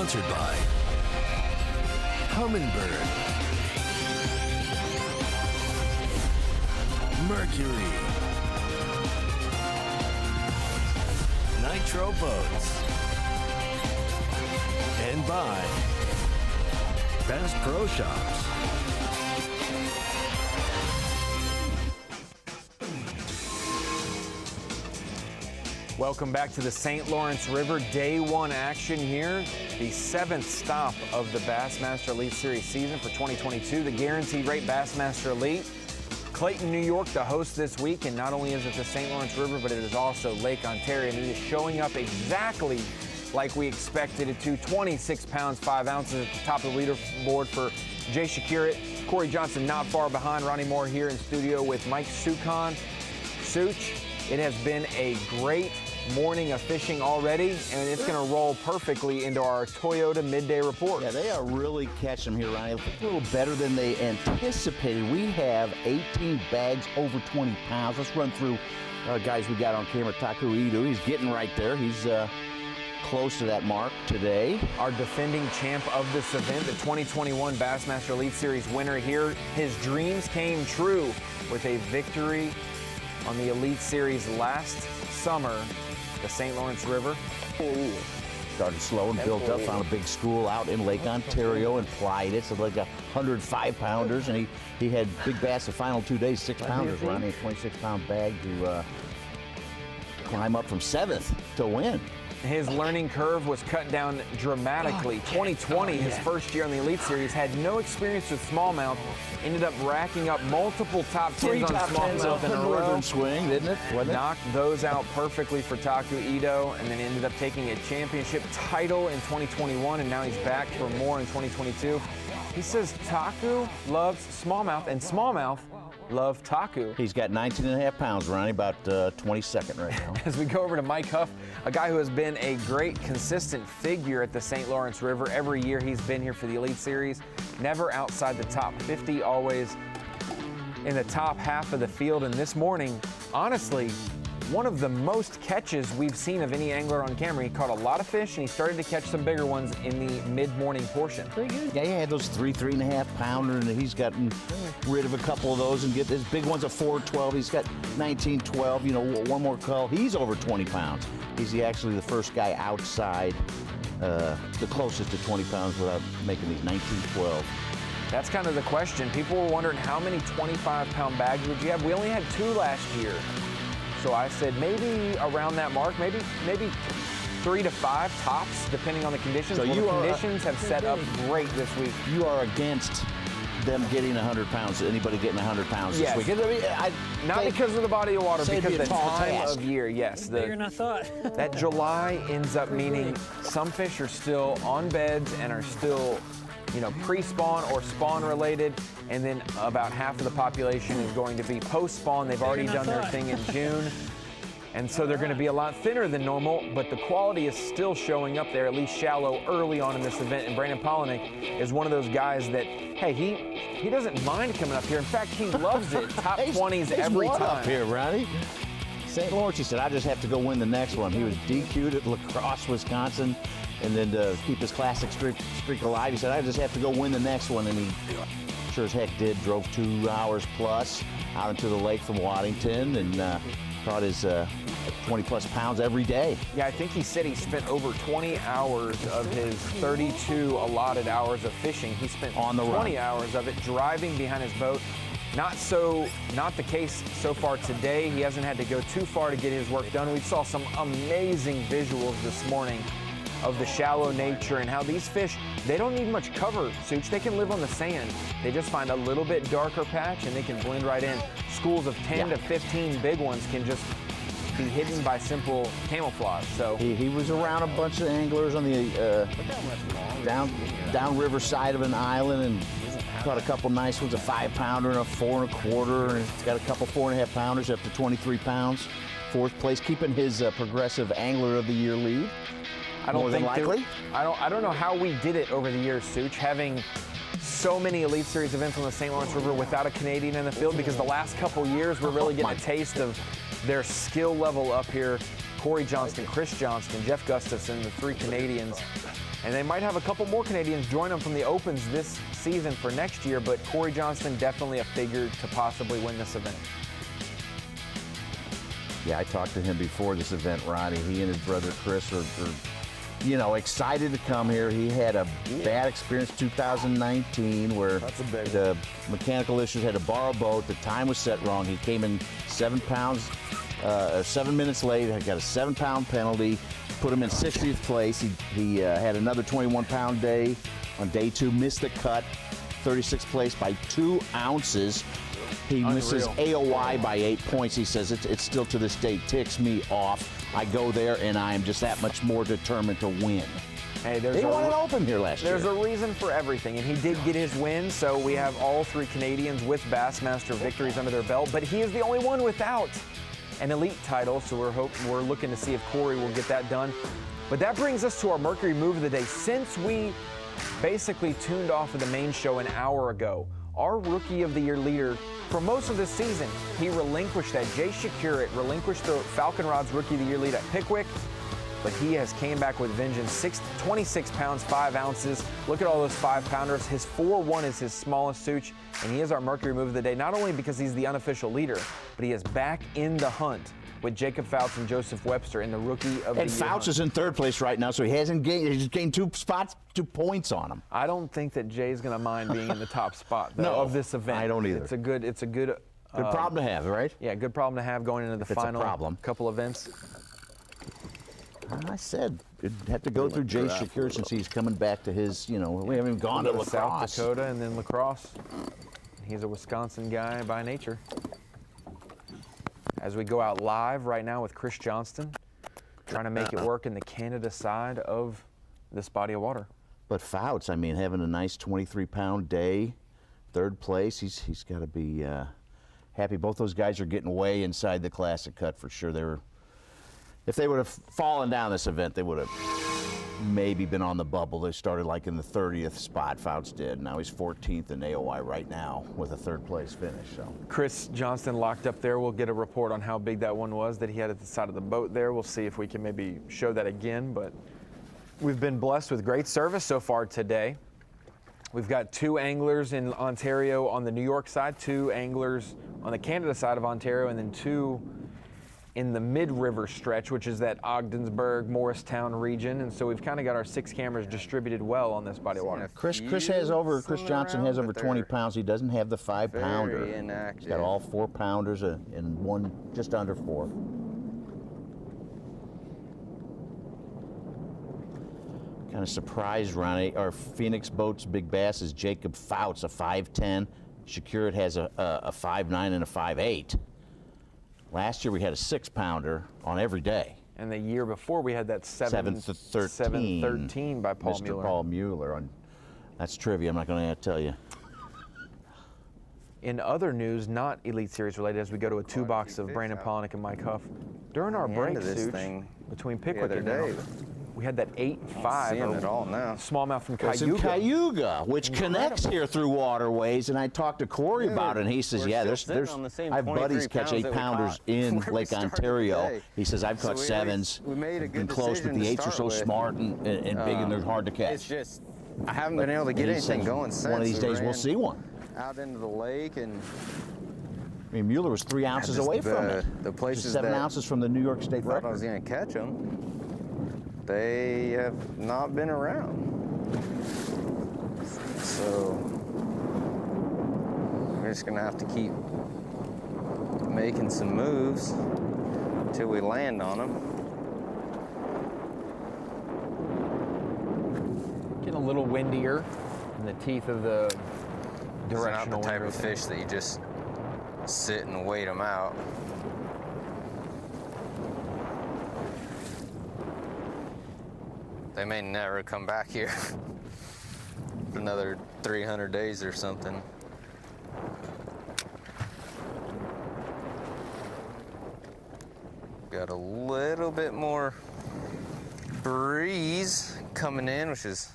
Sponsored by Humminbird, Mercury, Nitro Boats, and by Bass Pro Shops. Welcome back to the St. Lawrence River. Day one action here. The 7th stop of the Bassmaster Elite Series season for 2022. The Guaranteed Rate Bassmaster Elite. Clayton, New York, the host this week. And not only is it the St. Lawrence River, but it is also Lake Ontario. And it is showing up exactly like we expected it to. 26 pounds, 5 ounces at the top of the leaderboard for Jay Shakirat. Corey Johnston not far behind. Ronnie Moore here in studio with Mike Sukon. Such, it has been a great morning of fishing already, and it's going to roll perfectly into our Toyota midday report. Yeah, they are really catching them here, Ronnie. A little better than they anticipated. We have 18 bags over 20 pounds. Let's run through guys we got on camera. Taku, he's getting right there. He's close to that mark today. Our defending champ of this event, the 2021 Bassmaster Elite Series winner here. His dreams came true with a victory on the Elite Series last summer, the St. Lawrence River. Started slow and built up, found a big school out in Lake Ontario and plied it. So like 105 pounders, and he had big bass the final 2 days, 6 pounders, running a 26-pound bag to climb up from 7th to win. His learning curve was cut down dramatically. 2020, his first year on the Elite Series, had no experience with smallmouth. Ended up racking up multiple top 10s on smallmouth in a row. Northern swing, didn't it? Knocked those out perfectly for Taku Ito, and then ended up taking a championship title in 2021, and now he's back for more in 2022. He says Taku loves smallmouth, and smallmouth love Taku. He's got 19.5 pounds, Ronnie, about 22nd right now. As we go over to Mike Huff, a guy who has been a great, consistent figure at the St. Lawrence River. Every year he's been here for the Elite Series, never outside the top 50, always in the top half of the field. And this morning, honestly, one of the most catches we've seen of any angler on camera. He caught a lot of fish, and he started to catch some bigger ones in the mid-morning portion. Pretty good. Yeah, he had those 3.5 pounder, and he's gotten rid of a couple of those and get his big ones at 4.12. He's got 19.12. You know, one more call. He's over 20 pounds. He's actually the first guy outside, the closest to 20 pounds without making these 19.12. That's kind of the question. People were wondering how many 25-pound bags would you have? We only had 2 last year. So I said maybe around that mark, maybe 3 to 5 tops, depending on the conditions. So the conditions have set up great this week. You are against them getting 100 pounds, anybody getting 100 pounds yes. this week. Not because of the body of water, because of the time task. of year, yes. Bigger than I thought. That July ends up meaning some fish are still on beds and are still, you know, pre-spawn or spawn related, and then about half of the population is going to be post-spawn. They've already done their thing in June, and so they're going to be a lot thinner than normal, but the quality is still showing up there, at least shallow, early on in this event. And Brandon Palaniuk is one of those guys that, hey, he doesn't mind coming up here. In fact, he loves it. Top 20s every time. Up here, Ronnie. St. Lawrence, he said, I just have to go win the next one. He was DQ'd at La Crosse, Wisconsin. And then to keep his classic streak alive, he said, I just have to go win the next one. And he sure as heck did. Drove 2 hours plus out into the lake from Waddington and caught his 20-plus pounds every day. Yeah, I think he said he spent over 20 hours of his 32 allotted hours of fishing. He spent on the 20 run. hours of it driving behind his boat. Not the case so far today. He hasn't had to go too far to get his work done. We saw some amazing visuals this morning of the shallow nature and how these fish, they don't need much cover, Such. They can live on the sand. They just find a little bit darker patch and they can blend right in. Schools of 10 to 15 big ones can just be hidden by simple camouflage. So he was around a bunch of anglers on the downriver side of an island and caught a couple nice ones, a 5-pounder and a 4 1/4, and he's got a couple 4.5 pounders up to 23 pounds. 4th place, keeping his progressive angler of the year lead. I don't More think than likely. I don't know how we did it over the years, Such, having so many Elite Series events on the St. Lawrence River without a Canadian in the field, because the last couple years we're really getting a taste of their skill level up here. Corey Johnston, Chris Johnston, Jeff Gustafson, the 3 Canadians. And they might have a couple more Canadians join them from the Opens this season for next year, but Corey Johnston definitely a figure to possibly win this event. Yeah, I talked to him before this event, Ronnie. He and his brother Chris are excited to come here. He had a bad experience 2019 where the mechanical issues, had to borrow a boat. The time was set wrong. He came in 7 minutes late. Got a 7-pound penalty. Put him in 60th place. He had another 21-pound day on day 2. Missed the cut. 36th place by 2 ounces. He misses AOY by 8 points. He says it's still to this day ticks me off. I go there and I'm just that much more determined to win. Hey, they won an Open here last year. There's a reason for everything, and he did get his win, so we have all 3 Canadians with Bassmaster victories under their belt, but he is the only one without an elite title, so we're looking to see if Corey will get that done. But that brings us to our Mercury Move of the day. Since we basically tuned off of the main show an hour ago, our Rookie of the Year leader for most of this season, he relinquished that. Jay Shakurit relinquished the Falcon Rods Rookie of the Year lead at Pickwick, but he has came back with vengeance. 26 pounds, 5 ounces. Look at all those 5-pounders. His 4-1 is his smallest such, and he is our Mercury Move of the day, not only because he's the unofficial leader, but he is back in the hunt with Jacob Fouts and Joseph Webster in the Rookie of the Year. And Fouts is in 3rd place right now, so he hasn't gained. He's gained 2 spots, 2 points on him. I don't think that Jay's going to mind being in the top spot of this event. I don't either. It's a good problem to have, right? Yeah, good problem to have going into the final couple events. I said it had to go through Jay Shakur since he's coming back to his, we haven't even gone to lacrosse. South Dakota and then lacrosse. He's a Wisconsin guy by nature. As we go out live right now with Chris Johnston, trying to make it work in the Canada side of this body of water. But Fouts, having a nice 23-pound day, 3rd place, he's got to be happy. Both those guys are getting way inside the classic cut for sure. If they would have fallen down this event, they would have maybe been on the bubble. They started like in the 30th spot, Fouts did. Now he's 14th in AOY right now with a 3rd place finish. So Chris Johnston locked up there. We'll get a report on how big that one was that he had at the side of the boat there. We'll see if we can maybe show that again, but we've been blessed with great service so far today. We've got 2 anglers in Ontario on the New York side, 2 anglers on the Canada side of Ontario, and then 2 in the mid-river stretch, which is that Ogdensburg, Morristown region. And so we've kind of got our 6 cameras distributed well on this body of water. Chris Johnston has over 20 pounds. He doesn't have the 5-pounder. He's got all 4-pounders and one just under 4. Kind of surprised, Ronnie. Our Phoenix Boats Big Bass is Jacob Fouts, a 5'10". Shakurit has a 5'9" and a 5'8". Last year we had a 6-pounder on every day. And the year before we had that 7-13 by Paul Mueller. Mr. Paul Mueller. That's trivia, I'm not going to tell you. In other news, not Elite Series related, as we go to a 2-box of Brandon Palaniuk and Mike Huff, during our break suit between Pickwick and now, we had that 8-5 smallmouth from Cayuga. It's in Cayuga, which connects here through waterways. And I talked to Corey about it, and he says, yeah, there's I have buddies catch 8-pounders in Lake Ontario. He says, I've caught 7s. Been close, but the 8s are so smart and big, and they're hard to catch. It's just, I haven't been able to get anything going since. One of these days we'll see one. Out into the lake, and Mueller was 3 ounces away from it. The places 7 ounces from the New York State record. I was going to catch them. They have not been around. So we're just gonna have to keep making some moves until we land on them. Getting a little windier in the teeth of the directional. It's not the type of fish that you just sit and wait them out. They may never come back here for another 300 days or something. Got a little bit more breeze coming in, which is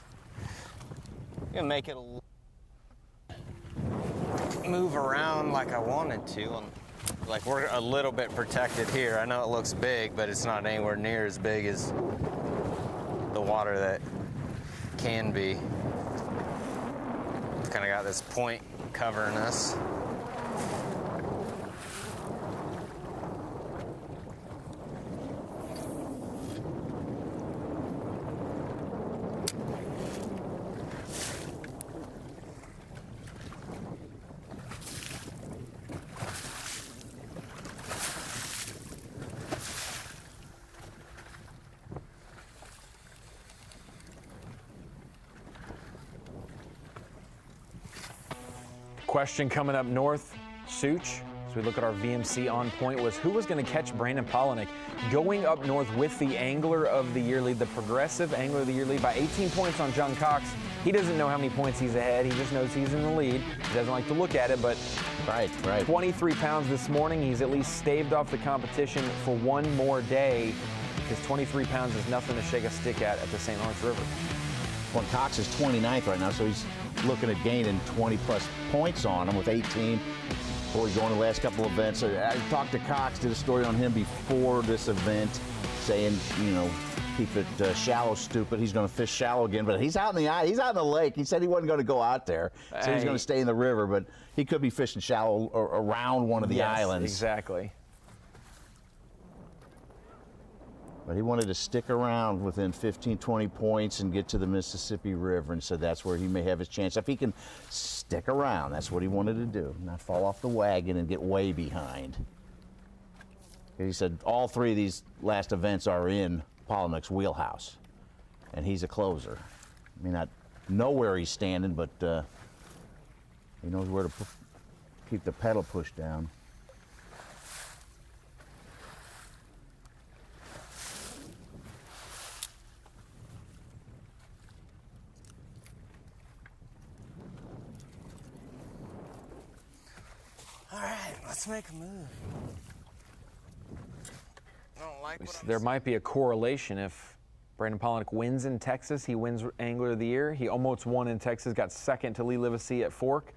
gonna make it move around like I wanted to. Like, we're a little bit protected here. I know it looks big, but it's not anywhere near as big as the water that can be. Kind of got this point covering us. Question coming up north, Such, as we look at our VMC on point, was who was going to catch Brandon Palaniuk going up north with the Angler of the Year lead, the Progressive Angler of the Year lead by 18 points on John Cox. He doesn't know how many points he's ahead. He just knows he's in the lead. He doesn't like to look at it, but Right. 23 pounds this morning. He's at least staved off the competition for one more day, because 23 pounds is nothing to shake a stick at the St. Lawrence River. Well, Cox is 29th right now, so he's looking at gaining 20-plus points on him with 18. Boy, going to the last couple events. I talked to Cox, did a story on him before this event, saying, you know, keep it shallow, stupid. He's going to fish shallow again, but he's out in the lake. He said he wasn't going to go out there, so he's going to stay in the river, but he could be fishing shallow or around one of the islands. Exactly. But he wanted to stick around within 15, 20 points and get to the Mississippi River, and so that's where he may have his chance. If he can stick around, that's what he wanted to do, not fall off the wagon and get way behind. He said all three of these last events are in Palaniuk's wheelhouse, and he's a closer. I mean, not know where he's standing, but he knows where to keep the pedal pushed down. All right, let's make a move. I don't like what There might be a correlation. If Brandon Palaniuk wins in Texas, he wins Angler of the Year. He almost won in Texas, got second to Lee Livesey at Fork.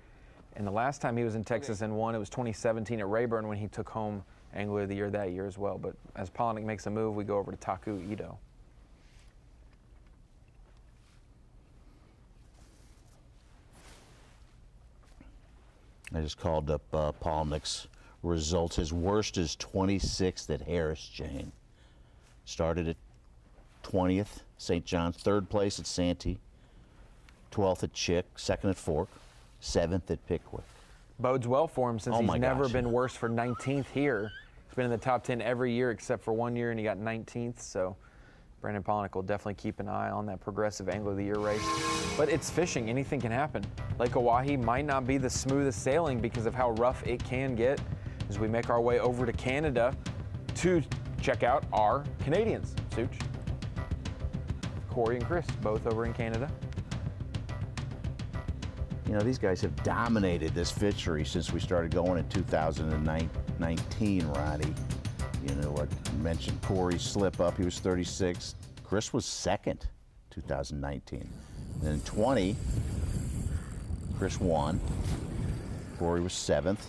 And the last time he was in Texas and won, it was 2017 at Rayburn when he took home Angler of the Year that year as well. But as Palaniuk makes a move, we go over to Taku Ito. I just called up Palaniuk's results. His worst is 26th at Harris Chain. Started at 20th, St. John's, 3rd place at Santee, 12th at Chick, 2nd at Fork, 7th at Pickwick. Bodes well for him since Oh he's my never gosh. been worse for 19th here. He's been in the top 10 every year except for one year, and he got 19th. So Brandon Palaniuk will definitely keep an eye on that Progressive Angler of the Year race. But it's fishing. Anything can happen. Lake Oahe might not be the smoothest sailing because of how rough it can get as we make our way over to Canada to check out our Canadians. Such, Corey and Chris, both over in Canada. You know, these guys have dominated this fishery since we started going in 2019, Roddy. You know, I mentioned Corey's slip up. He was 36th. Chris was 2nd, 2019. And then in 20, Chris won. Corey was 7th.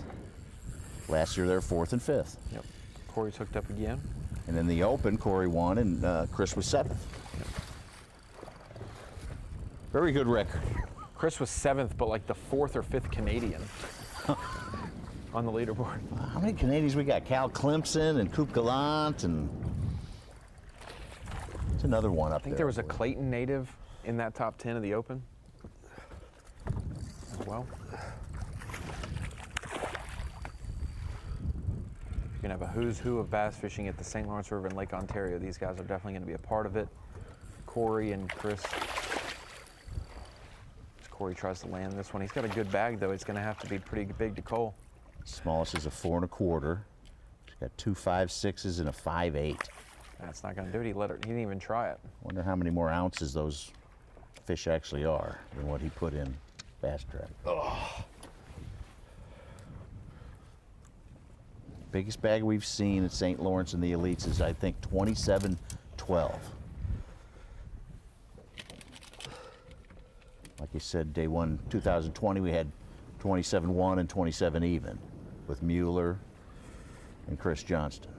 Last year, they were 4th and 5th. Yep. Corey's hooked up again. And in the Open, Corey won, and Chris was 7th. Very good record. Chris was 7th, but like the 4th or 5th Canadian on the leaderboard. How many Canadians we got? Cal Clemson and Coop Gallant, and it's another one up there. I think there was a Clayton native in that top 10 of the Open as well. You're going to have a who's who of bass fishing at the St. Lawrence River and Lake Ontario. These guys are definitely going to be a part of it. Corey and Chris. As Corey tries to land this one. He's got a good bag, though. It's going to have to be pretty big to Cole. Smallest is a 4 1/4. He's got 2 5.6s and a 5.8. That's not going to do it. He didn't even try it. Wonder how many more ounces those fish actually are than what he put in Bass Track. Oh. Biggest bag we've seen at St. Lawrence in the elites is, I think, 27.12. Like you said, day one, 2020, we had 27.1 and 27 even with Mueller and Chris Johnston.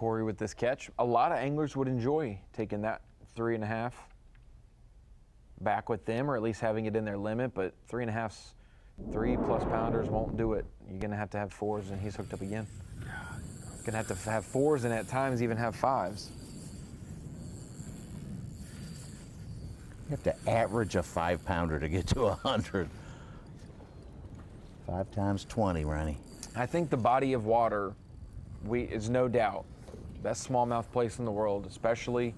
Corey with this catch. A lot of anglers would enjoy taking that 3.5 back with them, or at least having it in their limit, but 3.5's 3+ pounders won't do it. You're gonna have to have 4s, and he's hooked up again. Gonna have to have 4s and at times even have 5s. You have to average a 5-pounder to get to 100. 5 times 20, Ronnie. I think the body of water is no doubt best smallmouth place in the world, especially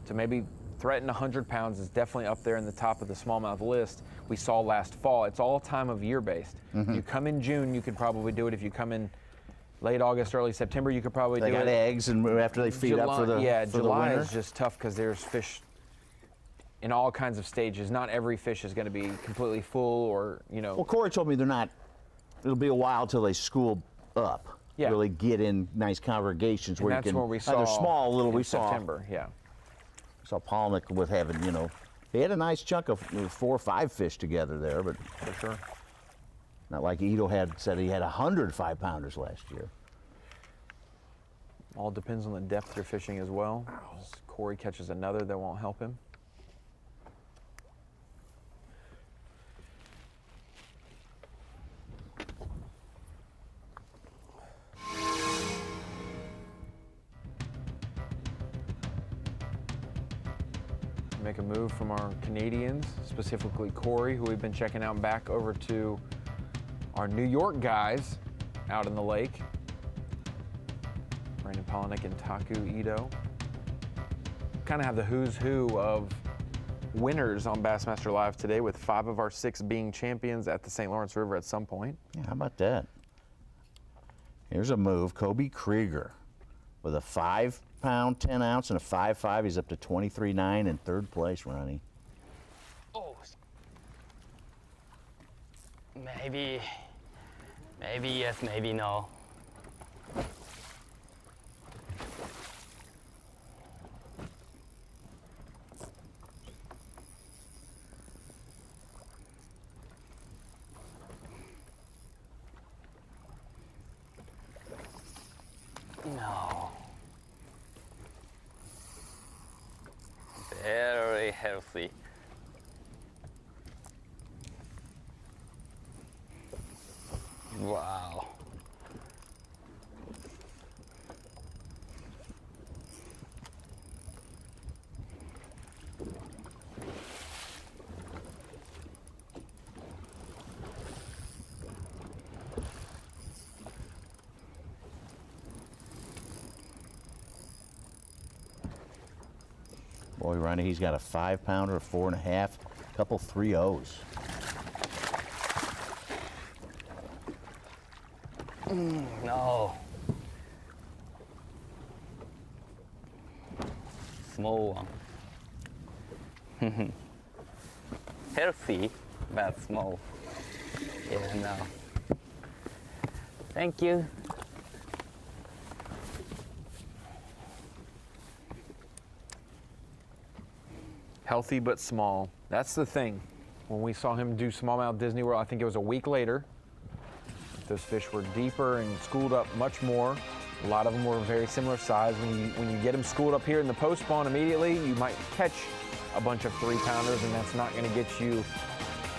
to maybe threaten 100 pounds is definitely up there in the top of the smallmouth list we saw last fall. It's all time of year based. You come in June, you could probably do it. If you come in late August, early September, you could probably do it. They got eggs, and after they feed up for the July winter. is just tough because there's fish in all kinds of stages. Not every fish is going to be completely full, or Well, Corey told me they're not. It'll be a while till they school up. Yeah. Really get in nice congregations where that's you can. where we saw They're small, little. in We saw September. Yeah. Saw Palaniuk with having, he had a nice chunk of 4 or 5 fish together there, but For sure. not like Ito said he had 100 5-pounders last year. All depends on the depth you're fishing as well. As Corey catches another that won't help him. Make a move from our Canadians, specifically Corey, who we've been checking out, back over to our New York guys out in the lake. Palaniuk and Taku Ito. Kind of have the who's who of winners on Bassmaster Live today, with 5 of our 6 being champions at the St. Lawrence River at some point. Yeah, how about that? Here's a move, Kobe Krieger, with a 5-pound, 10-ounce, and a 5.5. He's up to 23.9 in 3rd place, Ronnie. Oh, maybe yes, maybe no. No. Very healthy. Wow. Boy, Ronnie, he's got a 5-pounder, a 4.5, a couple 3.0s. No. Small one. Healthy, but small. Yeah, no. Thank you. Healthy but small. That's the thing. When we saw him do Smallmouth Disney World, I think it was a week later, those fish were deeper and schooled up much more. A lot of them were very similar size. When you get them schooled up here in the post spawn immediately, you might catch a bunch of 3-pounders, and that's not going to get you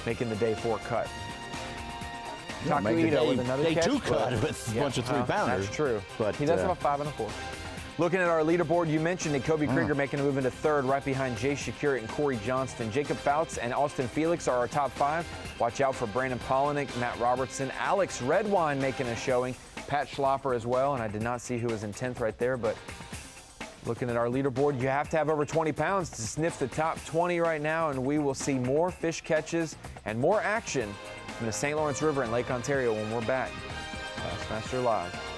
making the day 4 cut. Yeah, make the Taku Ito with another day catch, 2 but- cut with a bunch of 3-pounders. That's true. But He does have a 5 and a 4. Looking at our leaderboard, you mentioned it, Kobe Krieger making a move into 3rd, right behind Jay Shakira and Corey Johnston. Jacob Fouts and Austin Felix are our top 5. Watch out for Brandon Palaniuk, Matt Robertson, Alex Redwine making a showing, Pat Schlopper as well, and I did not see who was in 10th right there, but looking at our leaderboard, you have to have over 20 pounds to sniff the top 20 right now, and we will see more fish catches and more action from the St. Lawrence River in Lake Ontario when we're back. Bassmaster Live.